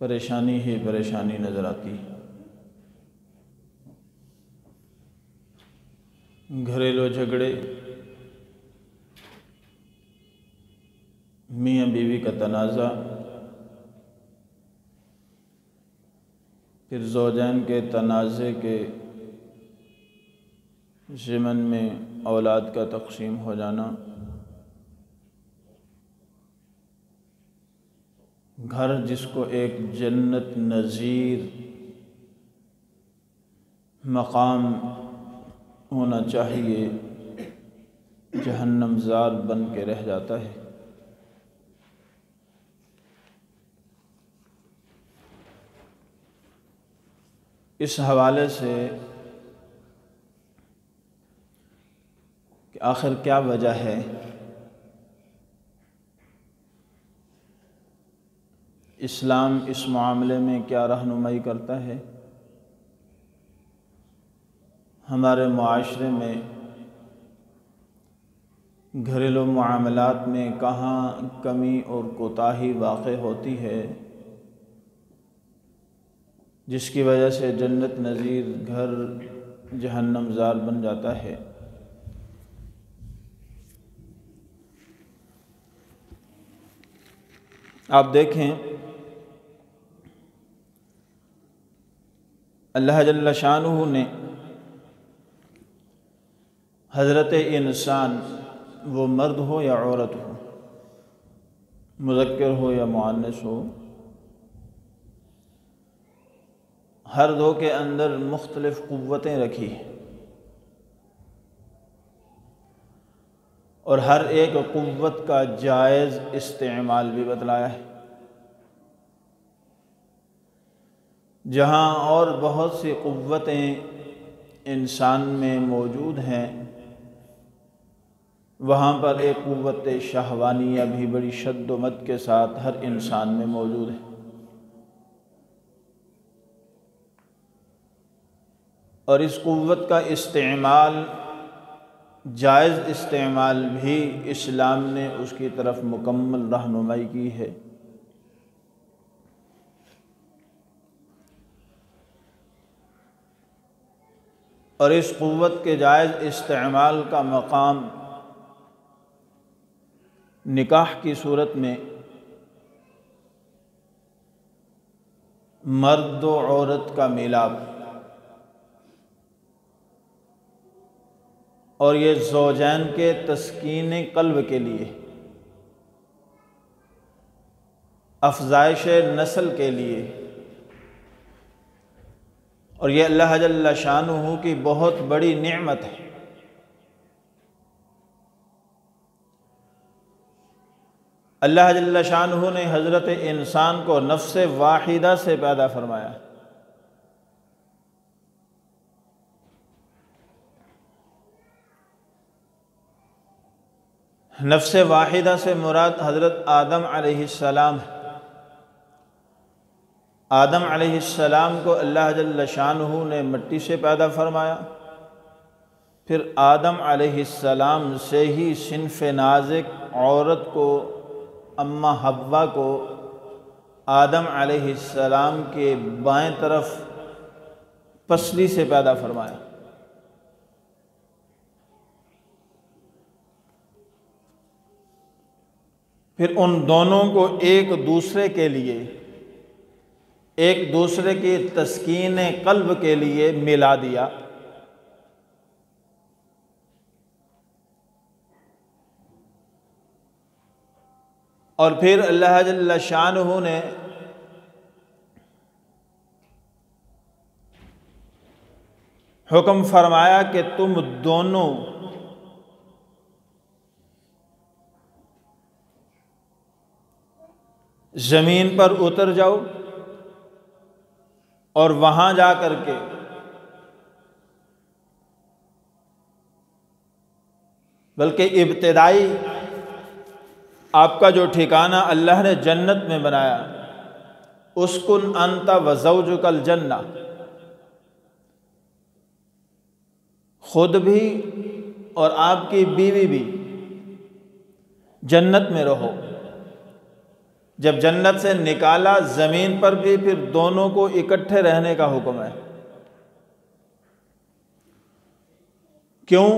پریشانی ہی پریشانی نظر آتی ہے۔ گھریلو جھگڑے، میاں بیوی کا تنازع، پھر زوجین کے تنازع کے ضمن میں اولاد کا تقسیم ہو جانا، گھر جس کو ایک جنت نظیر مقام ہونا چاہیے، جہنم زار بن کے رہ جاتا ہے۔ اس حوالے سے کہ آخر کیا وجہ ہے، اسلام اس معاملے میں کیا رہنمائی کرتا ہے، ہمارے معاشرے میں گھریلو معاملات میں کہاں کمی اور کوتاہی واقع ہوتی ہے جس کی وجہ سے جنت نظیر گھر جہنم زار بن جاتا ہے۔ آپ دیکھیں، اللہ جل شانہ نے حضرت انسان، وہ مرد ہو یا عورت ہو، مذکر ہو یا مؤنث ہو، ہر دو کے اندر مختلف قوتیں رکھی ہیں، اور ہر ایک قوت کا جائز استعمال بھی بتلایا ہے۔ جہاں اور بہت سی قوتیں انسان میں موجود ہیں، وہاں پر ایک قوت شہوانیہ بھی بڑی شد و مد کے ساتھ ہر انسان میں موجود ہے، اور اس قوت کا استعمال، جائز استعمال بھی اسلام نے اس کی طرف مکمل رہنمائی کی ہے۔ اور اس قوت کے جائز استعمال کا مقام نکاح کی صورت میں مرد و عورت کا ملاپ، اور یہ زوجین کے تسکین قلب کے لیے، افزائش نسل کے لیے، اور یہ اللہ جل شانہ کی بہت بڑی نعمت ہے۔ اللہ جل شانہ نے حضرت انسان کو نفس واحدہ سے پیدا فرمایا، نفس واحدہ سے مراد حضرت آدم علیہ السلام ہے۔ آدم علیہ السلام کو اللہ جل شانہ نے مٹی سے پیدا فرمایا، پھر آدم علیہ السلام سے ہی صنف نازک عورت کو، اماں حوا کو، آدم علیہ السلام کے بائیں طرف پسلی سے پیدا فرمایا۔ پھر ان دونوں کو ایک دوسرے کے لیے، ایک دوسرے کی تسکین قلب کے لیے ملا دیا، اور پھر اللہ جل شانہ نے حکم فرمایا کہ تم دونوں زمین پر اتر جاؤ، اور وہاں جا کر کے بلکہ ابتدائی آپ کا جو ٹھکانہ اللہ نے جنت میں بنایا، اسکن انت وزوجک الجنہ، خود بھی اور آپ کی بیوی بھی جنت میں رہو۔ جب جنت سے نکالا زمین پر بھی پھر دونوں کو اکٹھے رہنے کا حکم ہے۔ کیوں؟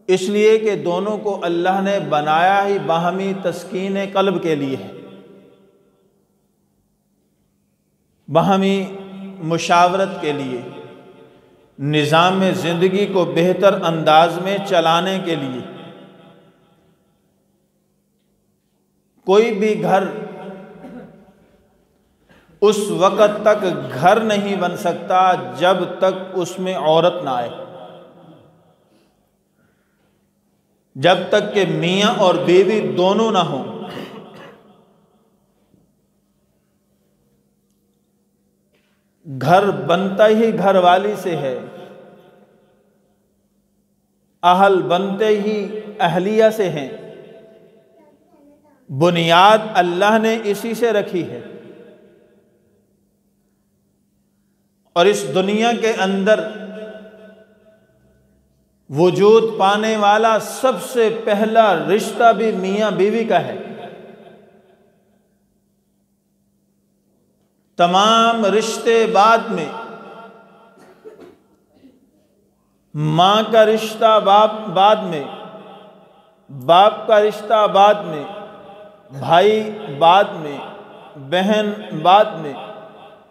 اس لیے کہ دونوں کو اللہ نے بنایا ہی باہمی تسکین قلب کے لیے ہے، باہمی مشاورت کے لیے، نظام زندگی کو بہتر انداز میں چلانے کے لیے۔ کوئی بھی گھر اس وقت تک گھر نہیں بن سکتا جب تک اس میں عورت نہ آئے، جب تک کہ میاں اور بیوی دونوں نہ ہوں۔ گھر بنتا ہی گھر والی سے ہے، اہل بنتے ہی اہلیہ سے ہیں، بنیاد اللہ نے اسی سے رکھی ہے۔ اور اس دنیا کے اندر وجود پانے والا سب سے پہلا رشتہ بھی میاں بیوی کا ہے۔ تمام رشتے بعد میں، ماں کا رشتہ بعد میں، باپ کا رشتہ بعد میں، بھائی بعد میں، بہن بعد میں۔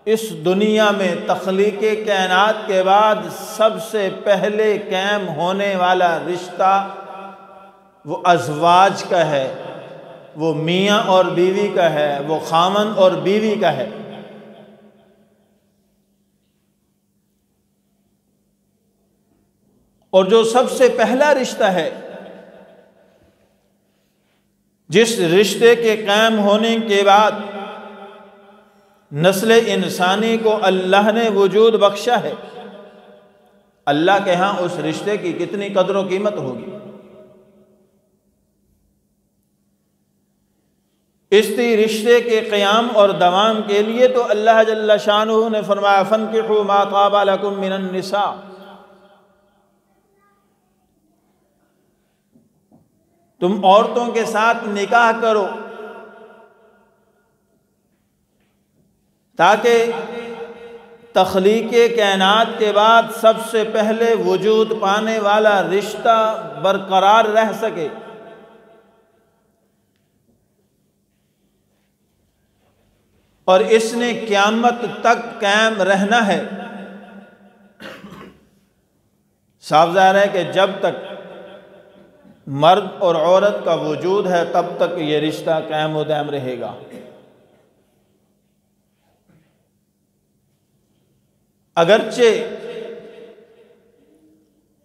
اس دنیا میں تخلیق کائنات کے بعد سب سے پہلے قائم ہونے والا رشتہ وہ ازواج کا ہے، وہ میاں اور بیوی کا ہے، وہ خاوند اور بیوی کا ہے۔ اور جو سب سے پہلا رشتہ ہے، جس رشتے کے قائم ہونے کے بعد نسل انسانی کو اللہ نے وجود بخشا ہے، اللہ کے ہاں اس رشتے کی کتنی قدر و قیمت ہوگی۔ اسی رشتے کے قیام اور دوام کے لیے تو اللہ جل شانہ نے فرمایا فَانكِحُوا مَا طَابَ لَكُم مِّنَ النِّسَاءِ، تم عورتوں کے ساتھ نکاح کرو تاکہ تخلیق کائنات کے بعد سب سے پہلے وجود پانے والا رشتہ برقرار رہ سکے۔ اور اس نے قیامت تک قائم رہنا ہے۔ صاف ظاہر ہے کہ جب تک مرد اور عورت کا وجود ہے تب تک یہ رشتہ قائم و دائم رہے گا۔ اگرچہ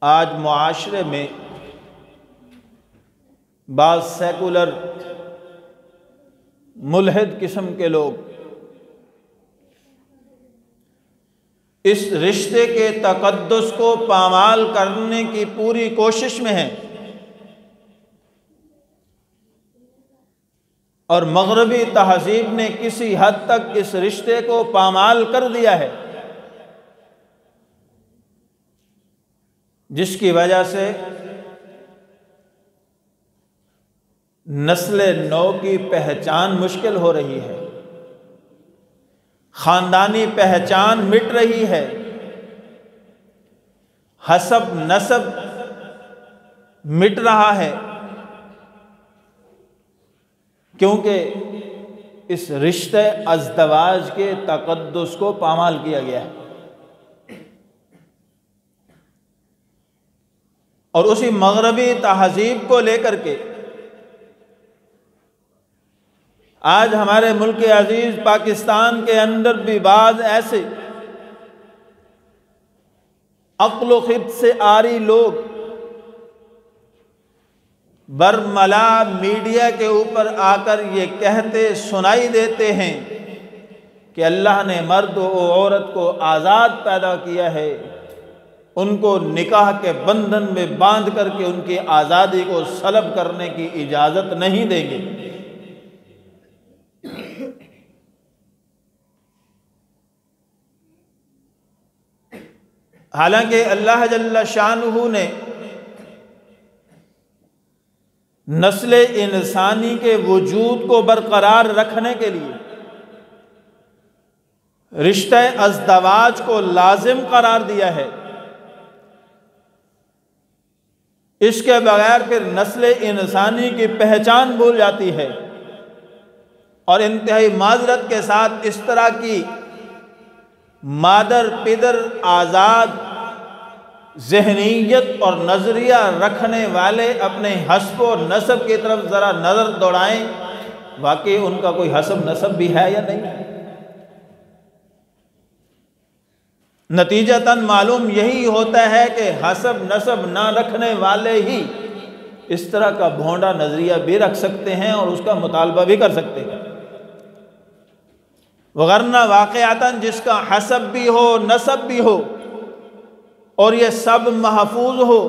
آج معاشرے میں بعض سیکولر ملحد قسم کے لوگ اس رشتے کے تقدس کو پامال کرنے کی پوری کوشش میں ہیں، اور مغربی تہذیب نے کسی حد تک اس رشتے کو پامال کر دیا ہے، جس کی وجہ سے نسل نو کی پہچان مشکل ہو رہی ہے، خاندانی پہچان مٹ رہی ہے، حسب نسب مٹ رہا ہے، کیونکہ اس رشتے ازدواج کے تقدس کو پامال کیا گیا ہے۔ اور اسی مغربی تہذیب کو لے کر کے آج ہمارے ملک عزیز پاکستان کے اندر بھی بعض ایسے عقل و خرد سے عاری لوگ برملا میڈیا کے اوپر آ کر یہ کہتے سنائی دیتے ہیں کہ اللہ نے مرد و عورت کو آزاد پیدا کیا ہے، ان کو نکاح کے بندھن میں باندھ کر کے ان کی آزادی کو سلب کرنے کی اجازت نہیں دیں گے۔ حالانکہ اللہ جل شانہ نے نسل انسانی کے وجود کو برقرار رکھنے کے لیے رشتہ ازدواج کو لازم قرار دیا ہے۔ اس کے بغیر پھر نسل انسانی کی پہچان بھول جاتی ہے، اور انتہائی معذرت کے ساتھ اس طرح کی مادر پدر آزاد ذہنیت اور نظریہ رکھنے والے اپنے حسب و نسب کی طرف ذرا نظر دوڑائیں، واقعی ان کا کوئی حسب نسب بھی ہے یا نہیں۔ نتیجتاً معلوم یہی ہوتا ہے کہ حسب نسب نہ رکھنے والے ہی اس طرح کا بھونڈا نظریہ بھی رکھ سکتے ہیں اور اس کا مطالبہ بھی کر سکتے ہیں، وگرنہ واقعتاً جس کا حسب بھی ہو نسب بھی ہو اور یہ سب محفوظ ہو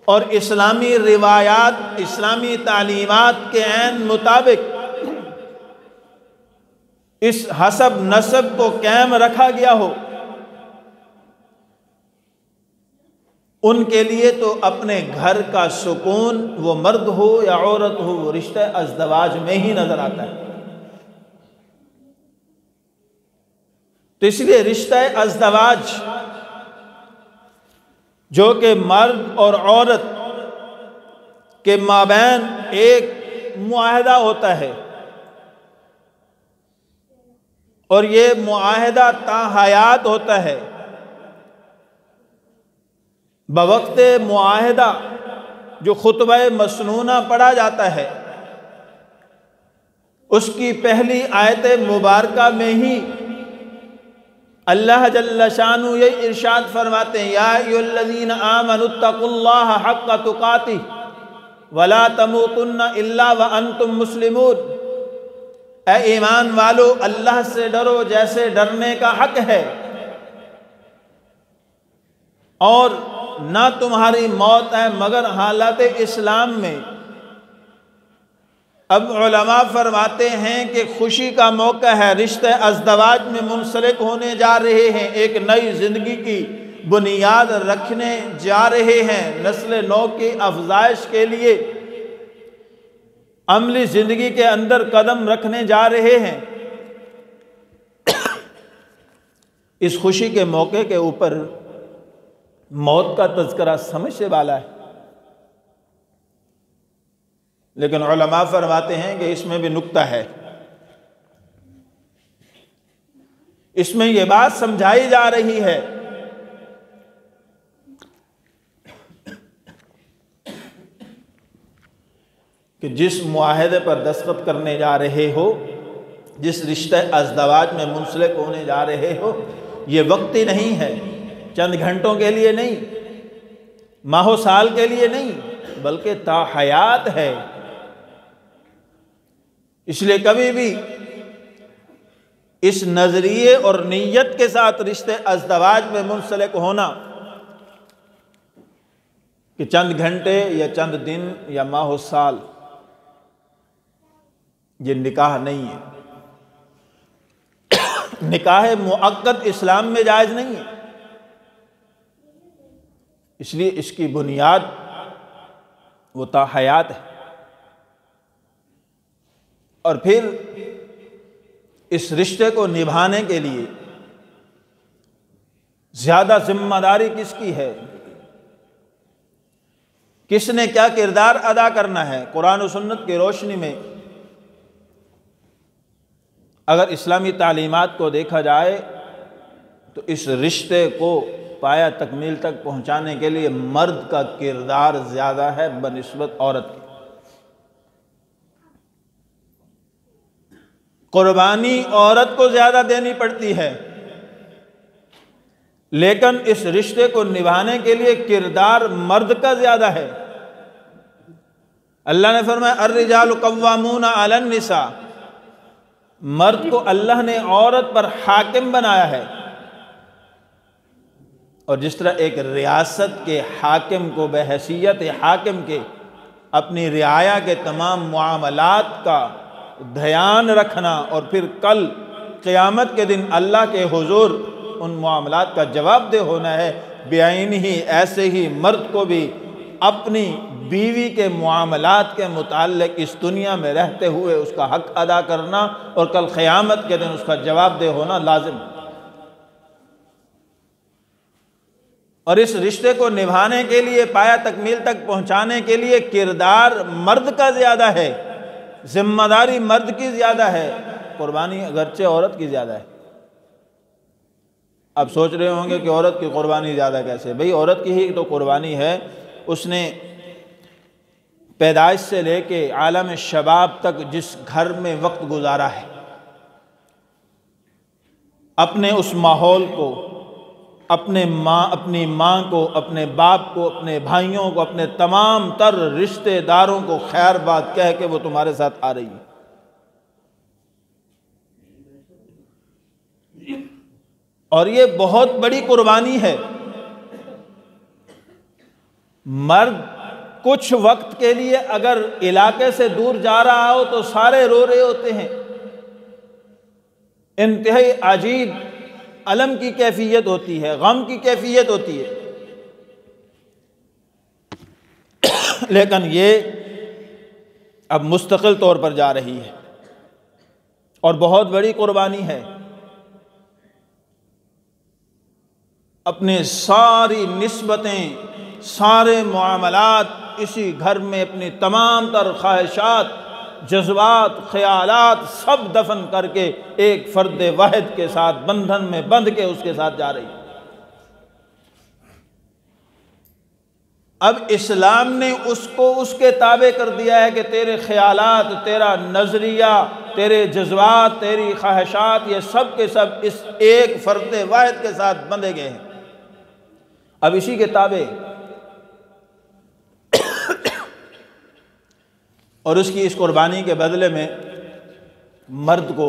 اور اسلامی روایات اسلامی تعلیمات کے عین مطابق اس حسب نسب کو قائم رکھا گیا ہو، ان کے لیے تو اپنے گھر کا سکون وہ مرد ہو یا عورت ہو وہ رشتہ ازدواج میں ہی نظر آتا ہے۔ تو اس لیے رشتہ ازدواج جو کہ مرد اور عورت کے مابین ایک معاہدہ ہوتا ہے، اور یہ معاہدہ تا حیات ہوتا ہے، بوقت معاہدہ جو خطبہ مسنونہ پڑھا جاتا ہے اس کی پہلی آیت مبارکہ میں ہی اللہ جل شانہ یہ ارشاد فرماتے ہیں، یا ایھا الذین آمنوا اتقوا اللہ حق تقاتہ ولا تموتن الا وانتم مسلمون، اے ایمان والو اللہ سے ڈرو جیسے ڈرنے کا حق ہے، اور نہ تمہاری موت ہے مگر حالت اسلام میں۔ اب علماء فرماتے ہیں کہ خوشی کا موقع ہے، رشتہ ازدواج میں منسلک ہونے جا رہے ہیں، ایک نئی زندگی کی بنیاد رکھنے جا رہے ہیں، نسل نو کی افزائش کے لیے عملی زندگی کے اندر قدم رکھنے جا رہے ہیں۔ اس خوشی کے موقع کے اوپر موت کا تذکرہ سمجھ سے بالا ہے، لیکن علماء فرماتے ہیں کہ اس میں بھی نکتہ ہے۔ اس میں یہ بات سمجھائی جا رہی ہے کہ جس معاہدے پر دستخط کرنے جا رہے ہو، جس رشتہ ازدواج میں منسلک ہونے جا رہے ہو، یہ وقتی نہیں ہے، چند گھنٹوں کے لیے نہیں، ماہ و سال کے لیے نہیں، بلکہ تا حیات ہے۔ اس لیے کبھی بھی اس نظریے اور نیت کے ساتھ رشتہ ازدواج میں منسلک ہونا کہ چند گھنٹے یا چند دن یا ماہ و سال، یہ نکاح نہیں ہے۔ نکاح مؤقت اسلام میں جائز نہیں ہے، اس لیے اس کی بنیاد وہ تا حیات ہے۔ اور پھر اس رشتے کو نبھانے کے لیے زیادہ ذمہ داری کس کی ہے، کس نے کیا کردار ادا کرنا ہے؟ قرآن و سنت کی روشنی میں اگر اسلامی تعلیمات کو دیکھا جائے تو اس رشتے کو پایا تکمیل تک پہنچانے کے لیے مرد کا کردار زیادہ ہے بنسبت عورت کے۔ قربانی عورت کو زیادہ دینی پڑتی ہے، لیکن اس رشتے کو نبھانے کے لیے کردار مرد کا زیادہ ہے۔ اللہ نے فرمایا الرجال قوامون علی النساء، مرد کو اللہ نے عورت پر حاکم بنایا ہے، اور جس طرح ایک ریاست کے حاکم کو بحیثیت حاکم کے اپنی رعایا کے تمام معاملات کا دھیان رکھنا اور پھر کل قیامت کے دن اللہ کے حضور ان معاملات کا جواب دہ ہونا ہے، بعینہ ہی ایسے ہی مرد کو بھی اپنی بیوی کے معاملات کے متعلق اس دنیا میں رہتے ہوئے اس کا حق ادا کرنا اور کل قیامت کے دن اس کا جواب دہ ہونا لازم ہے۔ اور اس رشتے کو نبھانے کے لیے، پایہ تکمیل تک پہنچانے کے لیے کردار مرد کا زیادہ ہے، ذمہ داری مرد کی زیادہ ہے، قربانی اگرچہ عورت کی زیادہ ہے۔ اب سوچ رہے ہوں گے کہ عورت کی قربانی زیادہ کیسے؟ بھئی عورت کی ہی تو قربانی ہے، اس نے پیدائش سے لے کے عالم شباب تک جس گھر میں وقت گزارا ہے، اپنے اس ماحول کو، اپنی ماں کو، اپنے باپ کو، اپنے بھائیوں کو، اپنے تمام تر رشتہ داروں کو خیر بات کہہ کے وہ تمہارے ساتھ آ رہی ہے۔ اور یہ بہت بڑی قربانی ہے۔ مرد کچھ وقت کے لیے اگر علاقے سے دور جا رہا ہو تو سارے رو رہے ہوتے ہیں، انتہائی عجیب الم کی کیفیت ہوتی ہے، غم کی کیفیت ہوتی ہے، لیکن یہ اب مستقل طور پر جا رہی ہے اور بہت بڑی قربانی ہے۔ اپنے ساری نسبتیں، سارے معاملات اسی گھر میں، اپنی تمام تر خواہشات، جذبات، خیالات سب دفن کر کے ایک فرد واحد کے ساتھ بندھن میں بندھ کے اس کے ساتھ جا رہی ہے۔ اب اسلام نے اس کو اس کے تابع کر دیا ہے کہ تیرے خیالات، تیرا نظریہ، تیرے جذبات، تیری خواہشات، یہ سب کے سب اس ایک فرد واحد کے ساتھ بندھے گئے ہیں، اب اسی کے تابع۔ اور اس کی اس قربانی کے بدلے میں مرد کو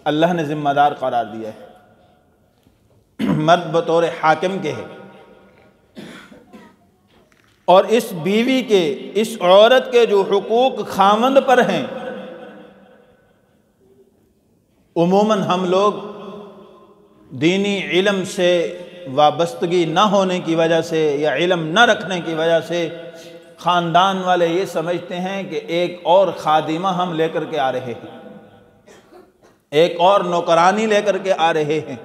اللہ نے ذمہ دار قرار دیا ہے، مرد بطور حاکم کے ہے، اور اس بیوی کے، اس عورت کے جو حقوق خاوند پر ہیں، عموماً ہم لوگ دینی علم سے وابستگی نہ ہونے کی وجہ سے یا علم نہ رکھنے کی وجہ سے خاندان والے یہ سمجھتے ہیں کہ ایک اور خادمہ ہم لے کر کے آ رہے ہیں، ایک اور نوکرانی لے کر کے آ رہے ہیں،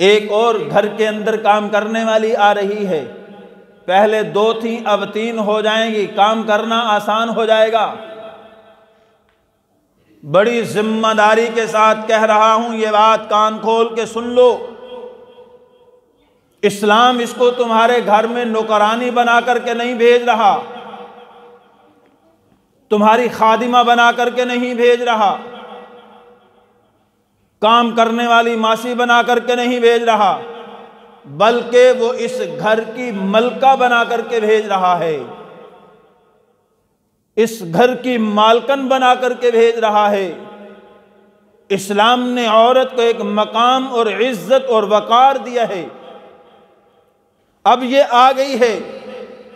ایک اور گھر کے اندر کام کرنے والی آ رہی ہے، پہلے 2 تھیں اب 3 ہو جائیں گی، کام کرنا آسان ہو جائے گا۔ بڑی ذمہ داری کے ساتھ کہہ رہا ہوں، یہ بات کان کھول کے سن لو، اسلام اس کو تمہارے گھر میں نوکرانی بنا کر کے نہیں بھیج رہا، تمہاری خادمہ بنا کر کے نہیں بھیج رہا، کام کرنے والی ماسی بنا کر کے نہیں بھیج رہا، بلکہ وہ اس گھر کی ملکہ بنا کر کے بھیج رہا ہے، اس گھر کی مالکن بنا کر کے بھیج رہا ہے۔ اسلام نے عورت کو ایک مقام اور عزت اور وقار دیا ہے، اب یہ آ گئی ہے،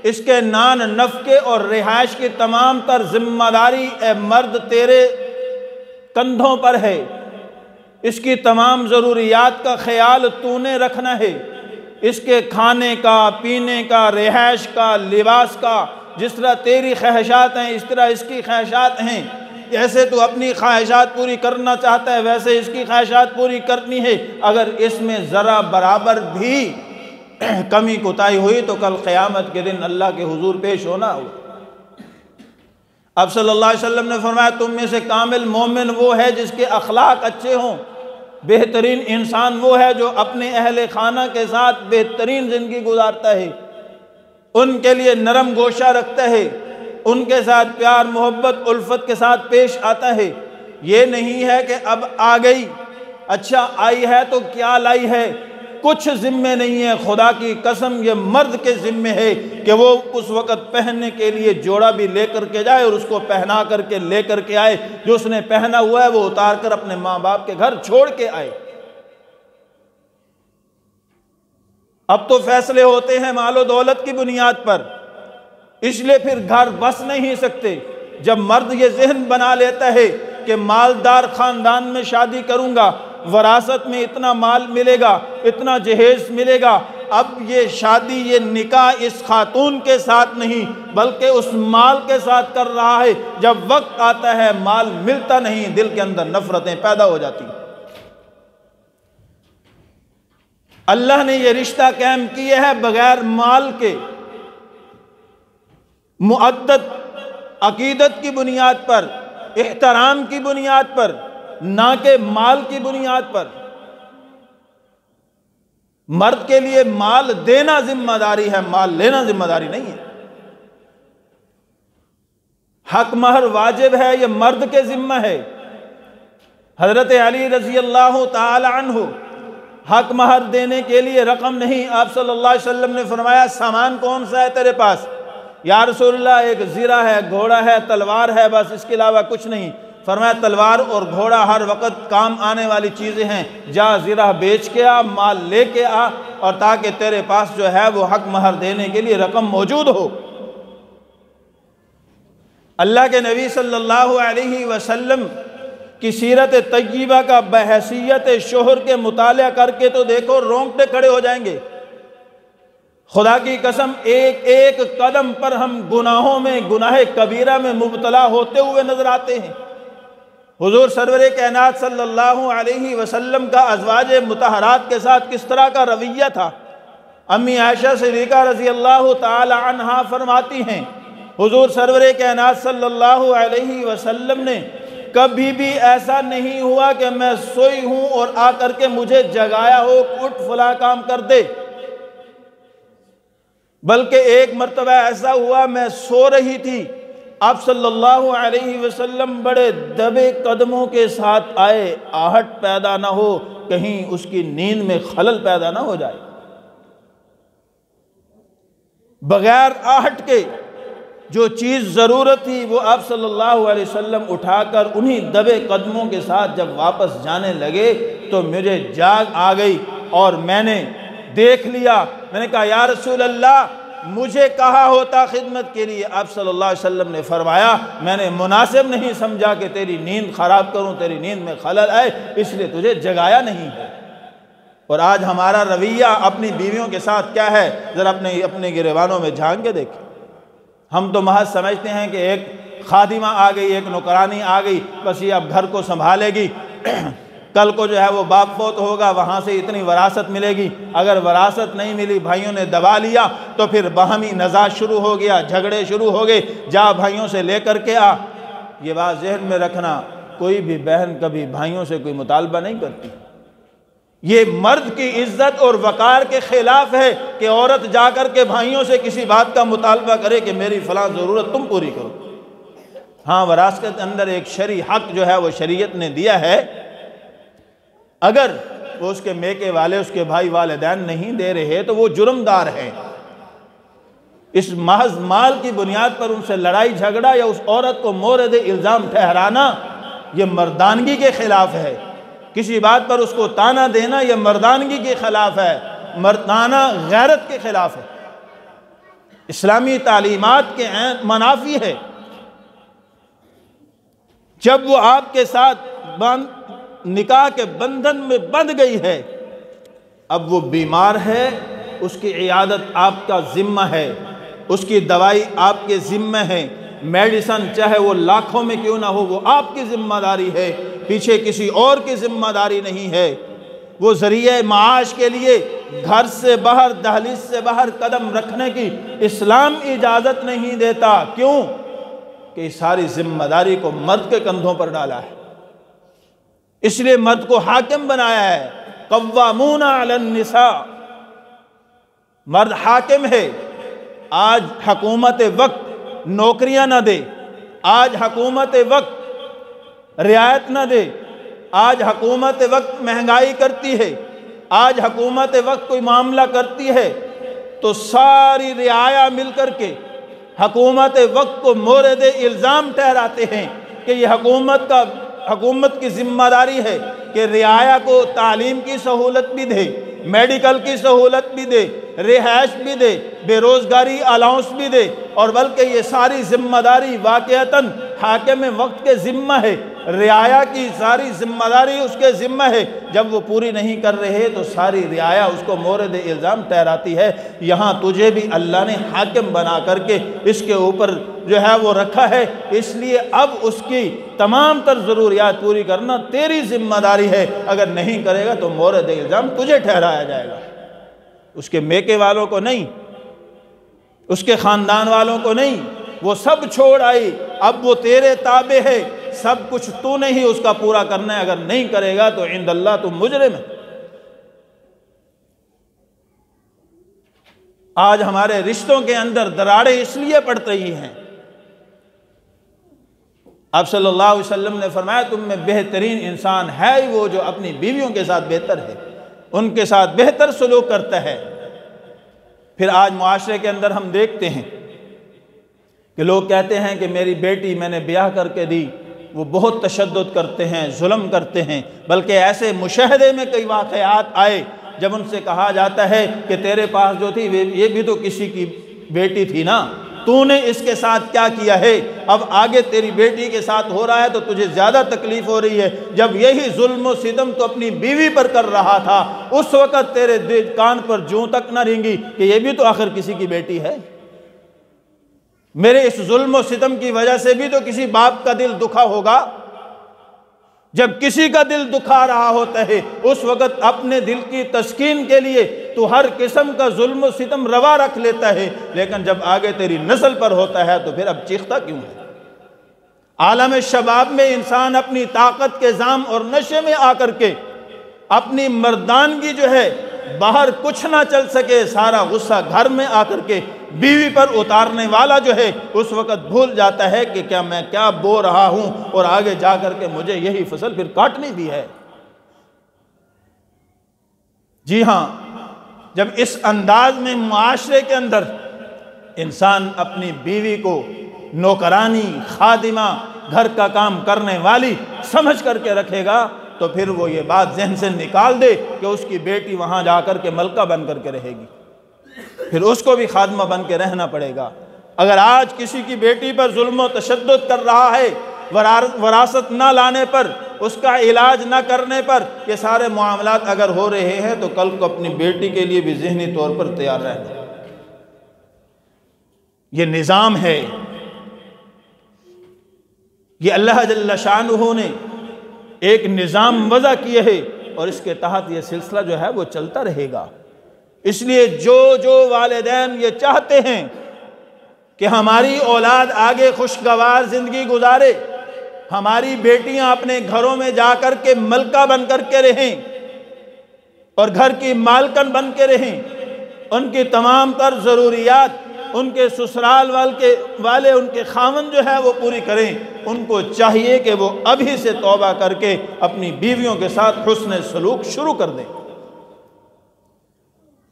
اس کے نان نفقے اور رہائش کی تمام تر ذمہ داری اے مرد تیرے کندھوں پر ہے، اس کی تمام ضروریات کا خیال تو نے رکھنا ہے، اس کے کھانے کا، پینے کا، رہائش کا، لباس کا، جس طرح تیری خواہشات ہیں اس طرح اس کی خواہشات ہیں، جیسے تو اپنی خواہشات پوری کرنا چاہتا ہے ویسے اس کی خواہشات پوری کرنی ہے۔ اگر اس میں ذرا برابر بھی کمی کوتاہی ہوئی تو کل قیامت کے دن اللہ کے حضور پیش ہونا ہوگا۔ اب صلی اللہ علیہ وسلم نے فرمایا تم میں سے کامل مومن وہ ہے جس کے اخلاق اچھے ہوں، بہترین انسان وہ ہے جو اپنے اہل خانہ کے ساتھ بہترین زندگی گزارتا ہے، ان کے لیے نرم گوشہ رکھتا ہے، ان کے ساتھ پیار محبت الفت کے ساتھ پیش آتا ہے۔ یہ نہیں ہے کہ اب آ گئی، اچھا آئی ہے تو کیا لائی ہے، کچھ ذمے نہیں ہے، خدا کی قسم یہ مرد کے ذمے ہے کہ وہ اس وقت پہننے کے لیے جوڑا بھی لے کر کے جائے اور اس کو پہنا کر کے لے کر کے آئے، جو اس نے پہنا ہوا ہے وہ اتار کر اپنے ماں باپ کے گھر چھوڑ کے آئے۔ اب تو فیصلے ہوتے ہیں مال و دولت کی بنیاد پر، اس لیے پھر گھر بس نہیں سکتے۔ جب مرد یہ ذہن بنا لیتا ہے کہ مالدار خاندان میں شادی کروں گا، وراثت میں اتنا مال ملے گا، اتنا جہیز ملے گا، اب یہ شادی، یہ نکاح اس خاتون کے ساتھ نہیں بلکہ اس مال کے ساتھ کر رہا ہے۔ جب وقت آتا ہے مال ملتا نہیں، دل کے اندر نفرتیں پیدا ہو جاتی ہیں۔ اللہ نے یہ رشتہ قائم کیا ہے بغیر مال کے، مؤدد عقیدت کی بنیاد پر، احترام کی بنیاد پر، نہ کہ مال کی بنیاد پر۔ مرد کے لیے مال دینا ذمہ داری ہے، مال لینا ذمہ داری نہیں ہے۔ حق مہر واجب ہے، یہ مرد کے ذمہ ہے۔ حضرت علی رضی اللہ تعالی عنہ حق مہر دینے کے لیے رقم نہیں، آپ صلی اللہ علیہ وسلم نے فرمایا سامان کون سا ہے تیرے پاس؟ یا رسول اللہ ایک زرہ ہے، گھوڑا ہے، تلوار ہے، بس اس کے علاوہ کچھ نہیں۔ فرمایا تلوار اور گھوڑا ہر وقت کام آنے والی چیزیں ہیں، جا زرہ بیچ کے آ، مال لے کے آ، اور تاکہ تیرے پاس جو ہے وہ حق مہر دینے کے لیے رقم موجود ہو۔ اللہ کے نبی صلی اللہ علیہ وسلم کی سیرت طیبہ کا بحیثیت شوہر کے مطالعہ کر کے تو دیکھو رونگٹے کھڑے ہو جائیں گے۔ خدا کی قسم ایک ایک قدم پر ہم گناہوں میں، گناہ کبیرہ میں مبتلا ہوتے ہوئے نظر آتے ہیں۔ حضور سرور کائنات صلی اللہ علیہ وسلم کا ازواج مطہرات کے ساتھ کس طرح کا رویہ تھا؟ امی عائشہ صدیقہ رضی اللہ تعالی عنہا فرماتی ہیں حضور سرور کائنات صلی اللہ علیہ وسلم نے کبھی بھی ایسا نہیں ہوا کہ میں سوئی ہوں اور آ کر کے مجھے جگایا ہو اٹھ فلاں کام کر دے، بلکہ ایک مرتبہ ایسا ہوا میں سو رہی تھی، آپ صلی اللہ علیہ وسلم بڑے دبے قدموں کے ساتھ آئے، آہٹ پیدا نہ ہو، کہیں اس کی نیند میں خلل پیدا نہ ہو جائے۔ بغیر آہٹ کے جو چیز ضرورت تھی وہ آپ صلی اللہ علیہ وسلم اٹھا کر انہی دبے قدموں کے ساتھ جب واپس جانے لگے تو مجھے جاگ آ گئی اور میں نے دیکھ لیا۔ میں نے کہا یا رسول اللہ مجھے کہا ہوتا خدمت کے لیے۔ آپ صلی اللہ علیہ وسلم نے فرمایا میں نے مناسب نہیں سمجھا کہ تیری نیند خراب کروں، تیری نیند میں خلل آئے، اس لیے تجھے جگایا نہیں ہے۔ اور آج ہمارا رویہ اپنی بیویوں کے ساتھ کیا ہے؟ ذرا اپنے گریبانوں میں جھانک کے دیکھیں۔ ہم تو محض سمجھتے ہیں کہ ایک خادمہ آ گئی، ایک نوکرانی آ گئی، بس یہ اب گھر کو سنبھالے گی، کل کو جو ہے وہ باپ فوت ہوگا، وہاں سے اتنی وراثت ملے گی، اگر وراثت نہیں ملی بھائیوں نے دبا لیا تو پھر باہمی نزاع شروع ہو گیا، جھگڑے شروع ہو گئے، جا بھائیوں سے لے کر کے آ۔ یہ بات ذہن میں رکھنا، کوئی بھی بہن کبھی بھائیوں سے کوئی مطالبہ نہیں کرتی۔ یہ مرد کی عزت اور وقار کے خلاف ہے کہ عورت جا کر کے بھائیوں سے کسی بات کا مطالبہ کرے کہ میری فلاں ضرورت تم پوری کرو۔ ہاں وراثت کے اندر ایک شرعی حق جو ہے وہ شریعت نے دیا ہے، اگر وہ اس کے میکے والے، اس کے بھائی والدین نہیں دے رہے تو وہ جرم دار ہے۔ اس محض مال کی بنیاد پر ان سے لڑائی جھگڑا یا اس عورت کو مورد الزام ٹھہرانا یہ مردانگی کے خلاف ہے۔ کسی بات پر اس کو تانا دینا یہ مردانگی کے خلاف ہے، مردانہ غیرت کے خلاف ہے، اسلامی تعلیمات کے منافی ہے۔ جب وہ آپ کے ساتھ نکاح کے بندھن میں بندھ گئی ہے، اب وہ بیمار ہے، اس کی عیادت آپ کا ذمہ ہے، اس کی دوائی آپ کے ذمہ ہے، میڈیسن چاہے وہ لاکھوں میں کیوں نہ ہو وہ آپ کی ذمہ داری ہے، پیچھے کسی اور کی ذمہ داری نہیں ہے۔ وہ ذریعہ معاش کے لیے گھر سے باہر، دہلیز سے باہر قدم رکھنے کی اسلام اجازت نہیں دیتا۔ کیوں؟ کہ ساری ذمہ داری کو مرد کے کندھوں پر ڈالا ہے، اس لیے مرد کو حاکم بنایا ہے۔ قوامون علی النساء، مرد حاکم ہے۔ آج حکومت وقت نوکریاں نہ دے، آج حکومت وقت رعایت نہ دے، آج حکومت وقت مہنگائی کرتی ہے، آج حکومت وقت کوئی معاملہ کرتی ہے تو ساری رعایا مل کر کے حکومت وقت کو مورد الزام ٹھہراتے ہیں کہ یہ حکومت کی ذمہ داری ہے کہ رعایا کو تعلیم کی سہولت بھی دے، میڈیکل کی سہولت بھی دے، رہائش بھی دے، بے روزگاری الاؤنس بھی دے، اور بلکہ یہ ساری ذمہ داری واقعتاً حاکم وقت کے ذمہ ہے رعایا کی ساری ذمہ داری اس کے ذمہ ہے، جب وہ پوری نہیں کر رہے تو ساری رعایا اس کو مورد الزام ٹھہراتی ہے۔ یہاں تجھے بھی اللہ نے حاکم بنا کر کے اس کے اوپر جو ہے وہ رکھا ہے، اس لیے اب اس کی تمام تر ضروریات پوری کرنا تیری ذمہ داری ہے، اگر نہیں کرے گا تو مورد الزام تجھے ٹھہرایا جائے گا، اس کے میکے والوں کو نہیں، اس کے خاندان والوں کو نہیں۔ وہ سب چھوڑ آئی، اب وہ تیرے تابع ہے، سب کچھ تو نے ہی اس کا پورا کرنا ہے، اگر نہیں کرے گا تو عند اللہ تو مجرم ہے۔ آج ہمارے رشتوں کے اندر دراڑیں اس لیے پڑ رہی ہیں۔ آپ صلی اللہ علیہ وسلم نے فرمایا تم میں بہترین انسان ہے وہ جو اپنی بیویوں کے ساتھ بہتر ہے، ان کے ساتھ بہتر سلوک کرتا ہے۔ پھر آج معاشرے کے اندر ہم دیکھتے ہیں کہ لوگ کہتے ہیں کہ میری بیٹی میں نے بیاہ کر کے دی، وہ بہت تشدد کرتے ہیں، ظلم کرتے ہیں، بلکہ ایسے مشاہدے میں کئی واقعات آئے جب ان سے کہا جاتا ہے کہ تیرے پاس جو تھی یہ بھی تو کسی کی بیٹی تھی نا، تو نے اس کے ساتھ کیا کیا ہے، اب آگے تیری بیٹی کے ساتھ ہو رہا ہے تو تجھے زیادہ تکلیف ہو رہی ہے، جب یہی ظلم و ستم تو اپنی بیوی پر کر رہا تھا اس وقت تیرے کان پر جوں تک نہ رینگی کہ یہ بھی تو آخر کسی کی بیٹی ہے۔ میرے اس ظلم و ستم کی وجہ سے بھی تو کسی باپ کا دل دکھا ہوگا۔ جب کسی کا دل دکھا رہا ہوتا ہے اس وقت اپنے دل کی تسکین کے لیے تو ہر قسم کا ظلم و ستم روا رکھ لیتا ہے، لیکن جب آگے تیری نسل پر ہوتا ہے تو پھر اب چیختا کیوں ہے؟ عالم شباب میں انسان اپنی طاقت کے زام اور نشے میں آ کر کے اپنی مردانگی جو ہے باہر کچھ نہ چل سکے، سارا غصہ گھر میں آ کر کے بیوی پر اتارنے والا جو ہے اس وقت بھول جاتا ہے کہ کیا میں کیا بو رہا ہوں اور آگے جا کر کے مجھے یہی فصل پھر کاٹنی بھی ہے۔ جی ہاں، جب اس انداز میں معاشرے کے اندر انسان اپنی بیوی کو نوکرانی، خادمہ، گھر کا کام کرنے والی سمجھ کر کے رکھے گا تو پھر وہ یہ بات ذہن سے نکال دے کہ اس کی بیٹی وہاں جا کر کے ملکہ بن کر کے رہے گی، پھر اس کو بھی خادمہ بن کے رہنا پڑے گا۔ اگر آج کسی کی بیٹی پر ظلم و تشدد کر رہا ہے، وراثت نہ لانے پر، اس کا علاج نہ کرنے پر یہ سارے معاملات اگر ہو رہے ہیں تو کل کو اپنی بیٹی کے لیے بھی ذہنی طور پر تیار رہنا۔ یہ نظام ہے، یہ اللہ جل شانہ نے ایک نظام وضع کیے ہے اور اس کے تحت یہ سلسلہ جو ہے وہ چلتا رہے گا۔ اس لیے جو والدین یہ چاہتے ہیں کہ ہماری اولاد آگے خوشگوار زندگی گزارے، ہماری بیٹیاں اپنے گھروں میں جا کر کے ملکہ بن کر کے رہیں اور گھر کی مالکن بن کے رہیں، ان کی تمام تر ضروریات ان کے سسرال والے ان کے خاوند جو ہے وہ پوری کریں، ان کو چاہیے کہ وہ ابھی سے توبہ کر کے اپنی بیویوں کے ساتھ حسن سلوک شروع کر دیں۔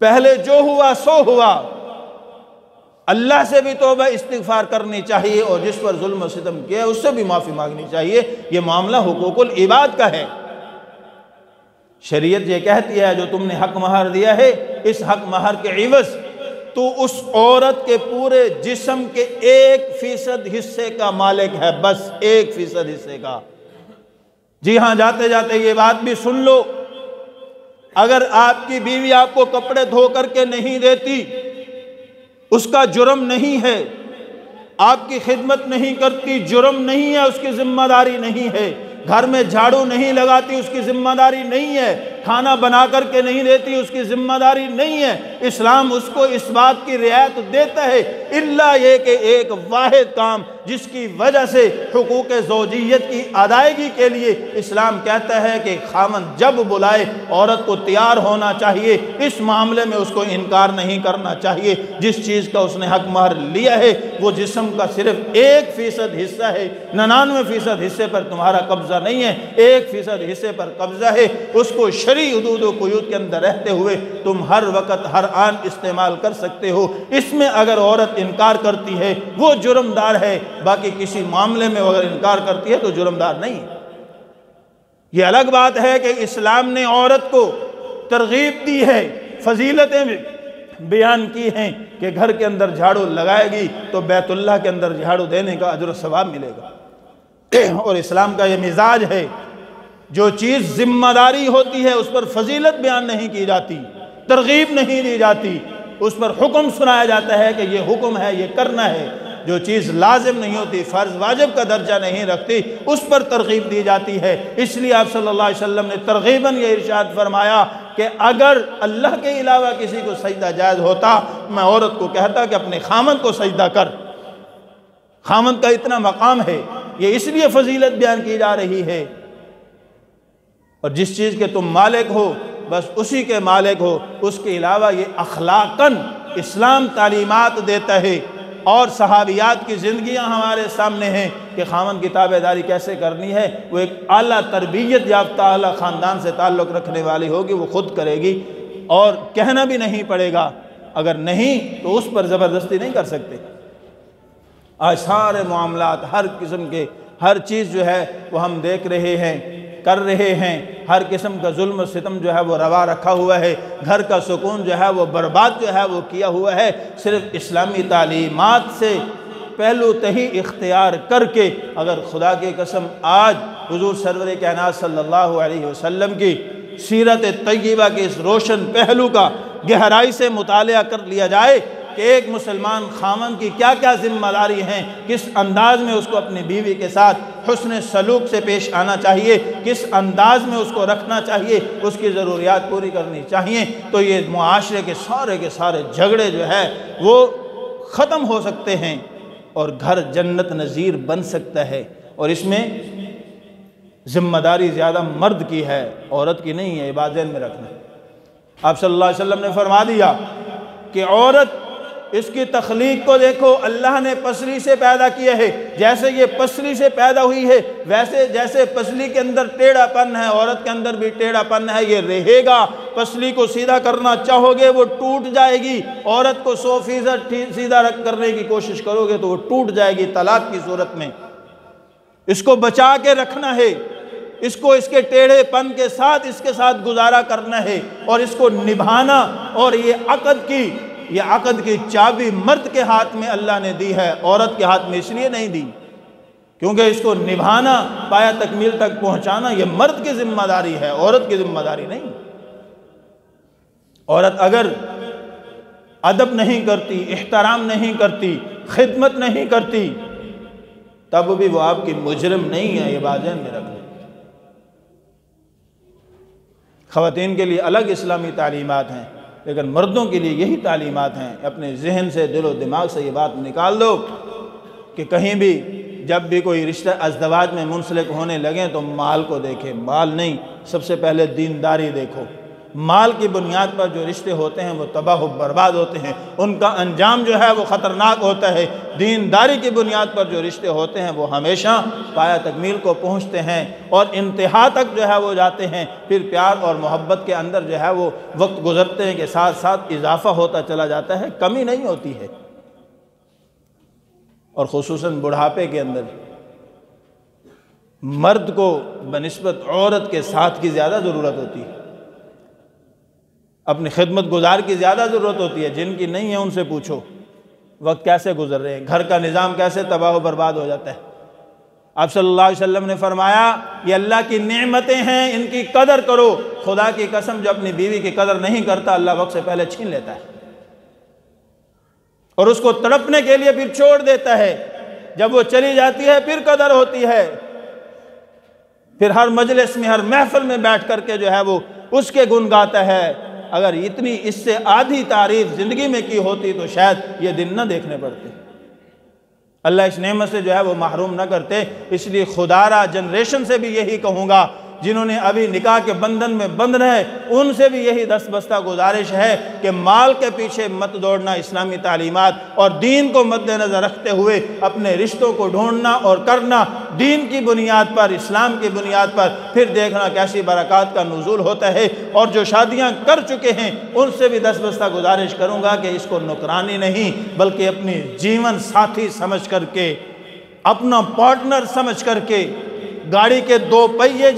پہلے جو ہوا سو ہوا، اللہ سے بھی توبہ استغفار کرنی چاہیے اور جس پر ظلم و ستم کیا ہے اس سے بھی معافی مانگنی چاہیے۔ یہ معاملہ حقوق العباد کا ہے۔ شریعت یہ کہتی ہے جو تم نے حق مہر دیا ہے، اس حق مہر کے عوض تو اس عورت کے پورے جسم کے 1% حصے کا مالک ہے، بس 1% حصے کا۔ جی ہاں، جاتے جاتے یہ بات بھی سن لو، اگر آپ کی بیوی آپ کو کپڑے دھو کر کے نہیں دیتی، اس کا جرم نہیں ہے، آپ کی خدمت نہیں کرتی، جرم نہیں ہے، اس کی ذمہ داری نہیں ہے، گھر میں جھاڑو نہیں لگاتی، اس کی ذمہ داری نہیں ہے، کھانا بنا کر کے نہیں دیتی، اس کی ذمہ داری نہیں ہے، اسلام اس کو اس بات کی رعایت دیتا ہے، الا یہ کہ ایک واحد کام جس کی وجہ سے حقوق زوجیت کی ادائیگی کے لیے اسلام کہتا ہے کہ خاوند جب بلائے عورت کو تیار ہونا چاہیے، اس معاملے میں اس کو انکار نہیں کرنا چاہیے۔ جس چیز کا اس نے حق مہر لیا ہے وہ جسم کا صرف 1% حصہ ہے، 99% حصے پر تمہارا قبضہ نہیں ہے، 1% حصے پر قبضہ ہے، اس کو شرعی حدود و قیود کے اندر رہتے ہوئے تم ہر وقت ہر آن استعمال کر سکتے ہو۔ اس میں اگر عورت انکار کرتی ہے وہ جرم دار ہے، باقی کسی معاملے میں اگر انکار کرتی ہے تو جرم دار نہیں۔ یہ الگ بات ہے کہ اسلام نے عورت کو ترغیب دی ہے، فضیلتیں بیان کی ہیں کہ گھر کے اندر جھاڑو لگائے گی تو بیت اللہ کے اندر جھاڑو دینے کا اجر و ثواب ملے گا، اور اسلام کا یہ مزاج ہے، جو چیز ذمہ داری ہوتی ہے اس پر فضیلت بیان نہیں کی جاتی، ترغیب نہیں دی جاتی، اس پر حکم سنایا جاتا ہے کہ یہ حکم ہے، یہ کرنا ہے۔ جو چیز لازم نہیں ہوتی، فرض واجب کا درجہ نہیں رکھتی، اس پر ترغیب دی جاتی ہے۔ اس لیے آپ صلی اللہ علیہ وسلم نے ترغیباً یہ ارشاد فرمایا کہ اگر اللہ کے علاوہ کسی کو سجدہ جائز ہوتا، میں عورت کو کہتا کہ اپنے خامند کو سجدہ کر۔ خامند کا اتنا مقام ہے، یہ اس لیے فضیلت بیان کی جا رہی ہے۔ اور جس چیز کے تم مالک ہو بس اسی کے مالک ہو، اس کے علاوہ یہ اخلاقاً اسلام تعلیمات دیتا ہے۔ اور صحابیات کی زندگیاں ہمارے سامنے ہیں کہ خامند کی تابعداری کیسے کرنی ہے۔ وہ ایک اعلیٰ تربیت یافتہ اعلیٰ خاندان سے تعلق رکھنے والی ہوگی، وہ خود کرے گی اور کہنا بھی نہیں پڑے گا، اگر نہیں تو اس پر زبردستی نہیں کر سکتے۔ آج سارے معاملات، ہر قسم کے ہر چیز جو ہے وہ ہم دیکھ رہے ہیں، کر رہے ہیں۔ ہر قسم کا ظلم و ستم جو ہے وہ روا رکھا ہوا ہے، گھر کا سکون جو ہے وہ برباد جو ہے وہ کیا ہوا ہے، صرف اسلامی تعلیمات سے پہلو تہی اختیار کر کے۔ اگر خدا کی قسم آج حضور سرور کائنات صلی اللہ علیہ وسلم کی سیرت طیبہ کے اس روشن پہلو کا گہرائی سے مطالعہ کر لیا جائے کہ ایک مسلمان خامند کی کیا کیا ذمہ داری ہیں، کس انداز میں اس کو اپنی بیوی کے ساتھ حسن سلوک سے پیش آنا چاہیے، کس انداز میں اس کو رکھنا چاہیے، اس کی ضروریات پوری کرنی چاہیے، تو یہ معاشرے کے سارے جھگڑے جو ہے وہ ختم ہو سکتے ہیں اور گھر جنت نظیر بن سکتا ہے۔ اور اس میں ذمہ داری زیادہ مرد کی ہے، عورت کی نہیں ہے، یہ بات ذہن میں رکھنا۔ آپ صلی اللہ علیہ وسلم نے فرما دیا کہ عورت، اس کی تخلیق کو دیکھو، اللہ نے پسلی سے پیدا کیا ہے، جیسے یہ پسلی سے پیدا ہوئی ہے ویسے جیسے پسلی کے اندر ٹیڑھا پن ہے، عورت کے اندر بھی ٹیڑھا پن ہے، یہ رہے گا۔ پسلی کو سیدھا کرنا چاہو گے وہ ٹوٹ جائے گی، عورت کو 100% سیدھا کرنے کی کوشش کرو گے تو وہ ٹوٹ جائے گی طلاق کی صورت میں۔ اس کو بچا کے رکھنا ہے، اس کو اس کے ٹیڑھے پن کے ساتھ اس کے ساتھ گزارا کرنا ہے اور اس کو نبھانا۔ اور یہ عقد کی چابی مرد کے ہاتھ میں اللہ نے دی ہے، عورت کے ہاتھ میں اس لیے نہیں دی کیونکہ اس کو نبھانا، پایا تکمیل تک پہنچانا یہ مرد کی ذمہ داری ہے، عورت کی ذمہ داری نہیں۔ عورت اگر ادب نہیں کرتی، احترام نہیں کرتی، خدمت نہیں کرتی، تب بھی وہ آپ کی مجرم نہیں ہے، یہ بات ذہن میں رکھیں۔ خواتین کے لیے الگ اسلامی تعلیمات ہیں، لیکن مردوں کے لیے یہی تعلیمات ہیں۔ اپنے ذہن سے، دل و دماغ سے یہ بات نکال دو کہ کہیں بھی جب بھی کوئی رشتہ ازدواج میں منسلک ہونے لگیں تو مال کو دیکھیں، مال نہیں، سب سے پہلے دینداری دیکھو۔ مال کی بنیاد پر جو رشتے ہوتے ہیں وہ تباہ و برباد ہوتے ہیں، ان کا انجام جو ہے وہ خطرناک ہوتا ہے۔ دینداری کی بنیاد پر جو رشتے ہوتے ہیں وہ ہمیشہ پایا تکمیل کو پہنچتے ہیں اور انتہا تک جو ہے وہ جاتے ہیں۔ پھر پیار اور محبت کے اندر جو ہے وہ وقت گزرتے ہیں کہ ساتھ ساتھ اضافہ ہوتا چلا جاتا ہے، کمی نہیں ہوتی ہے۔ اور خصوصاً بڑھاپے کے اندر مرد کو بنسبت عورت کے ساتھ کی زیادہ ضرورت ہوتی ہے، اپنی خدمت گزار کی زیادہ ضرورت ہوتی ہے۔ جن کی نہیں ہے ان سے پوچھو وقت کیسے گزر رہے ہیں، گھر کا نظام کیسے تباہ و برباد ہو جاتا ہے۔ آپ صلی اللہ علیہ وسلم نے فرمایا یہ اللہ کی نعمتیں ہیں، ان کی قدر کرو۔ خدا کی قسم جو اپنی بیوی کی قدر نہیں کرتا اللہ وقت سے پہلے چھین لیتا ہے اور اس کو تڑپنے کے لیے پھر چھوڑ دیتا ہے۔ جب وہ چلی جاتی ہے پھر قدر ہوتی ہے، پھر ہر مجلس میں، ہر محفل میں بیٹھ کر کے جو ہے وہ اس کے گن گاتا ہے۔ اگر اتنی اس سے آدھی تعریف زندگی میں کی ہوتی تو شاید یہ دن نہ دیکھنے پڑتے، اللہ اس نعمت سے جو ہے وہ محروم نہ کرتے۔ اس لیے خدارہ جنریشن سے بھی یہی کہوں گا، جنہوں نے ابھی نکاح کے بندھن میں بندھ رہے ان سے بھی یہی دست بستہ گزارش ہے کہ مال کے پیچھے مت دوڑنا، اسلامی تعلیمات اور دین کو مد نظر رکھتے ہوئے اپنے رشتوں کو ڈھونڈنا اور کرنا دین کی بنیاد پر، اسلام کی بنیاد پر، پھر دیکھنا کیسی برکات کا نزول ہوتا ہے۔ اور جو شادیاں کر چکے ہیں ان سے بھی دست بستہ گزارش کروں گا کہ اس کو نکرانی نہیں بلکہ اپنی جیون ساتھی سمجھ کر کے، اپنا پارٹنر سمجھ کر کے، گاڑی کے دو پہیے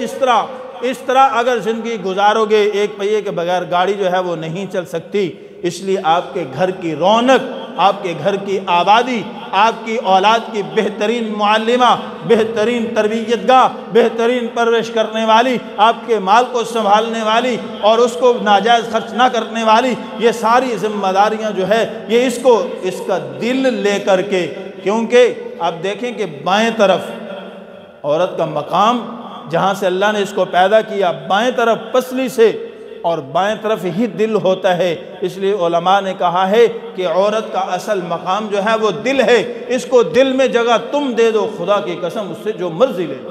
اس طرح اگر زندگی گزارو گے، ایک پہیے کے بغیر گاڑی جو ہے وہ نہیں چل سکتی۔ اس لیے آپ کے گھر کی رونق، آپ کے گھر کی آبادی، آپ کی اولاد کی بہترین معلمہ، بہترین تربیت گاہ، بہترین پرورش کرنے والی، آپ کے مال کو سنبھالنے والی اور اس کو ناجائز خرچ نہ کرنے والی، یہ ساری ذمہ داریاں جو ہے یہ اس کا دل لے کر کے، کیونکہ آپ دیکھیں کہ بائیں طرف عورت کا مقام جہاں سے اللہ نے اس کو پیدا کیا، بائیں طرف پسلی سے، اور بائیں طرف ہی دل ہوتا ہے۔ اس لیے علماء نے کہا ہے کہ عورت کا اصل مقام جو ہے وہ دل ہے، اس کو دل میں جگہ تم دے دو، خدا کی قسم اس سے جو مرضی لے لو۔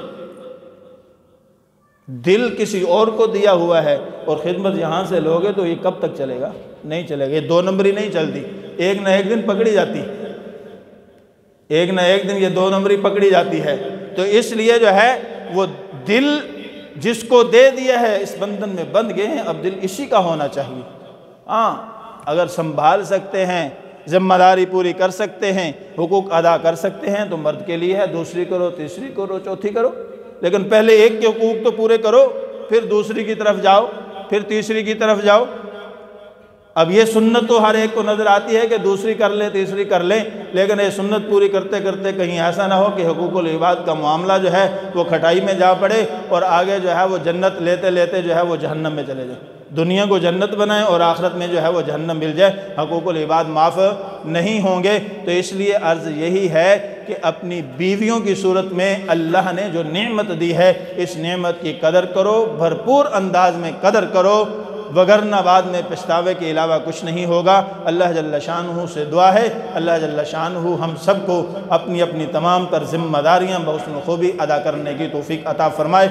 دل کسی اور کو دیا ہوا ہے اور خدمت یہاں سے لوگے تو یہ کب تک چلے گا؟ نہیں چلے گا، یہ دو نمبری نہیں چلتی، ایک نہ ایک دن پکڑی جاتی، ایک نہ ایک دن یہ دو نمبری پکڑی جاتی ہے۔ تو اس لیے جو ہے وہ دل جس کو دے دیا ہے اس بندھن میں بندھ گئے ہیں، اب دل اسی کا ہونا چاہیے۔ ہاں اگر سنبھال سکتے ہیں، ذمہ داری پوری کر سکتے ہیں، حقوق ادا کر سکتے ہیں تو مرد کے لیے ہے، دوسری کرو، تیسری کرو، چوتھی کرو، لیکن پہلے ایک کے حقوق تو پورے کرو، پھر دوسری کی طرف جاؤ، پھر تیسری کی طرف جاؤ۔ اب یہ سنت تو ہر ایک کو نظر آتی ہے کہ دوسری کر لیں، تیسری کر لیں، لیکن یہ سنت پوری کرتے کرتے کہیں ایسا نہ ہو کہ حقوق العباد کا معاملہ جو ہے وہ کھٹائی میں جا پڑے اور آگے جو ہے وہ جنت لیتے لیتے جو ہے وہ جہنم میں چلے جائے۔ دنیا کو جنت بنائیں اور آخرت میں جو ہے وہ جہنم مل جائے، حقوق العباد معاف نہیں ہوں گے۔ تو اس لیے عرض یہی ہے کہ اپنی بیویوں کی صورت میں اللہ نے جو نعمت دی ہے اس نعمت کی قدر کرو، بھرپور انداز میں قدر کرو، وگرنہ بعد میں پچھتاوے کے علاوہ کچھ نہیں ہوگا۔ اللہ جل شانہ سے دعا ہے اللہ جل شانہ ہم سب کو اپنی اپنی تمام تر ذمہ داریاں بحسن خوبی ادا کرنے کی توفیق عطا فرمائے۔